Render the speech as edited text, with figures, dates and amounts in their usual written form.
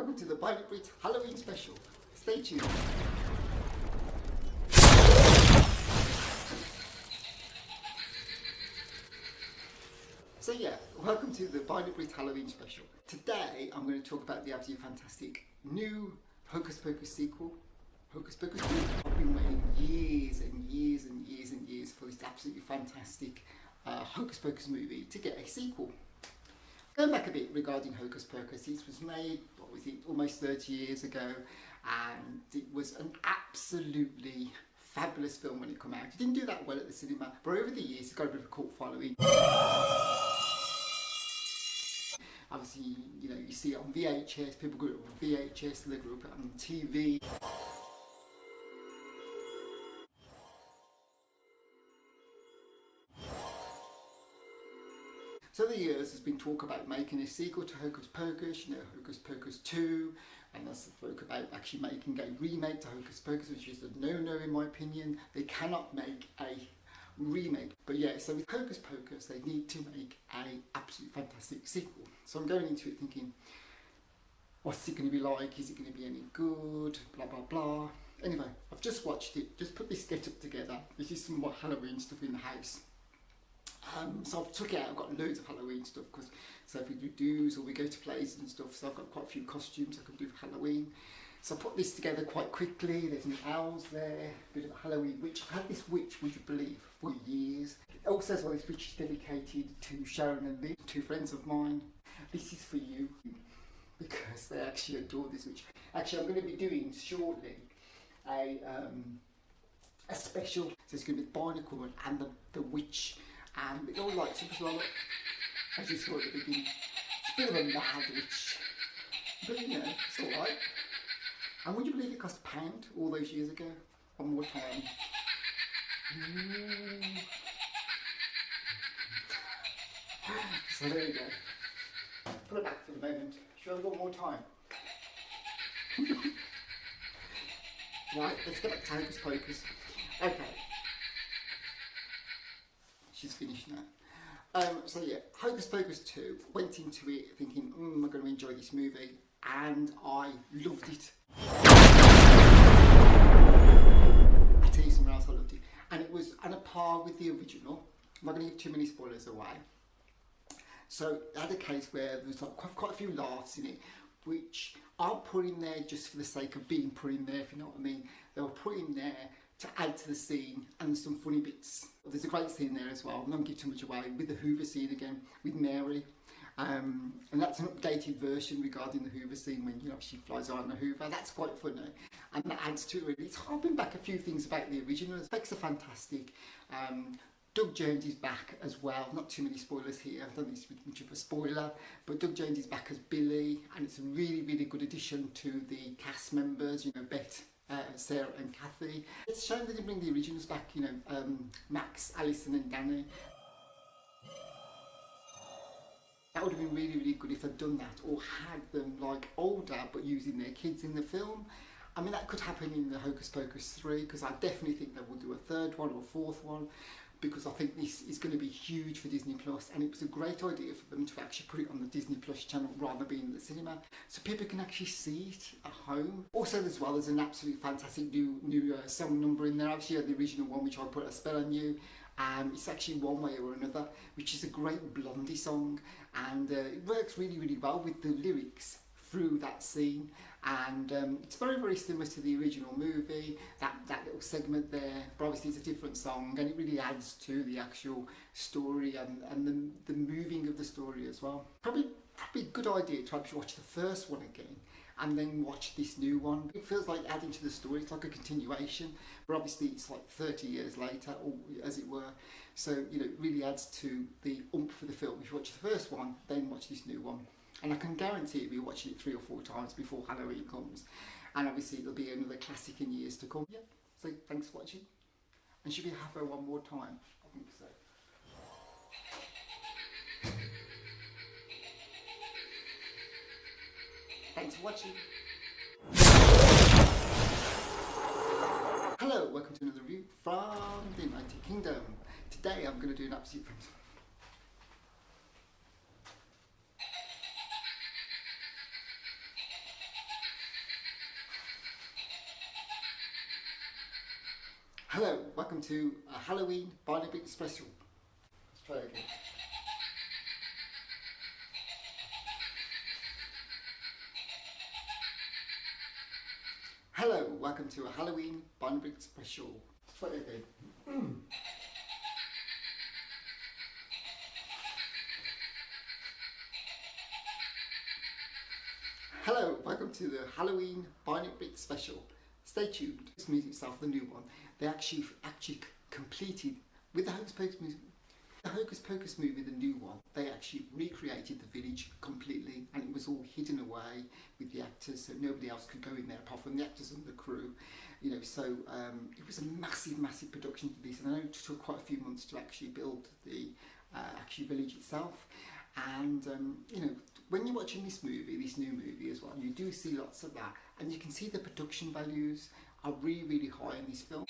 welcome to the BIONICBRIT Halloween special. Stay tuned. So yeah, welcome to the BIONICBRIT Halloween special. Today I'm going to talk about the absolutely fantastic new Hocus Pocus sequel, Hocus Pocus 2. I've been waiting years and years and years and years for this absolutely fantastic Hocus Pocus movie to get a sequel. Going back a bit regarding Hocus Pocus, it was made, what was it, almost 30 years ago, and it was an absolutely fabulous film when it came out. It didn't do that well at the cinema, but over the years it got a bit of a cult following. Obviously, you know, you see it on VHS, people grew up on VHS, they grew up on TV. So over the years there's been talk about making a sequel to Hocus Pocus, you know, Hocus Pocus 2, and there's spoke about actually making a remake to Hocus Pocus, which is a no-no in my opinion. They cannot make a remake. But yeah, so with Hocus Pocus they need to make a absolutely fantastic sequel. So I'm going into it thinking, what's it going to be like? Is it going to be any good? Blah blah blah. Anyway, I've just watched it, just put this get up together. This is some more Halloween stuff in the house. So I've took it out, I've got loads of Halloween stuff, because so if we do do's or we go to plays and stuff, so I've got quite a few costumes I can do for Halloween. So I put this together quite quickly. There's some owls there, a bit of a Halloween witch. I've had this witch, would you believe, for years. It also says, well, this witch is dedicated to Sharon and Lee, two friends of mine. This is for you, because they actually adore this witch. Actually, I'm going to be doing shortly a special, so it's going to be BIONIC and the witch. And it all like super like, as you saw at the beginning, it's a bit of a mad witch, but you know, it's alright. And would you believe it cost £1 all those years ago? One more time. So there you go. Put it back for the moment. Should I have one more time? Right, let's get back to Hocus Pocus. Okay. She's finished now. So yeah, Hocus Pocus 2, went into it thinking, I'm going to enjoy this movie, and I loved it. I tell you something else, I loved it. And it was on a par with the original. I'm not going to give too many spoilers away. So it had a case where there was like quite a few laughs in it, which aren't put in there just for the sake of being put in there, if you know what I mean. They were put in there to add to the scene, and some funny bits. There's a great scene there as well, I'm not going to give too much away, with the Hoover scene again, with Mary. And that's an updated version regarding the Hoover scene when, you know, she flies around the Hoover. That's quite funny, and that adds to it really. It's harping back a few things about the original. The effects are fantastic. Doug Jones is back as well. Not too many spoilers here, I don't think it's much of a spoiler, but Doug Jones is back as Billy, and it's a really, really good addition to the cast members, you know, Bette, Sarah and Kathy. It's a shame they didn't bring the originals back, you know, Max, Alison and Danny. That would have been really, really good if they'd done that, or had them like older but using their kids in the film. I mean, that could happen in the Hocus Pocus 3, because I definitely think they will do a third one or a fourth one, because I think this is going to be huge for Disney Plus, and it was a great idea for them to actually put it on the Disney Plus channel rather than being in the cinema, so people can actually see it at home. Also as well, there's an absolutely fantastic new song number in there. Obviously you had the original one, which I Put a Spell on You, and it's actually One Way or Another, which is a great Blondie song, and it works really, really well with the lyrics through that scene, and it's very, very similar to the original movie, that little segment there, but obviously it's a different song, and it really adds to the actual story and the moving of the story as well. Probably a good idea to actually watch the first one again and then watch this new one. It feels like adding to the story, it's like a continuation, but obviously it's like 30 years later, or as it were, so you know, it really adds to the oomph of the film. If you watch the first one, then watch this new one. And I can guarantee you'll be watching it 3 or 4 times before Halloween comes. And obviously there'll be another classic in years to come. Yeah, so thanks for watching. And should we have her one more time? I think so. Thanks for watching. Hello, welcome to another review from the United Kingdom. Today I'm going to do an absolute Hello, welcome to a Halloween BIONICBRIT special. Let's try it again. Hello, welcome to a Halloween BIONICBRIT special. Let's try it again. Hello, welcome to the Halloween BIONICBRIT special. Stay tuned. This music itself, the new one, they actually completed with the Hocus Pocus movie, the new one. They actually recreated the village completely, and it was all hidden away with the actors, so nobody else could go in there apart from the actors and the crew. You know, so it was a massive production to this, and I know it took quite a few months to actually build the actual village itself. And you know, when you're watching this movie, this new movie as well, you do see lots of that, and you can see the production values are really high in this film.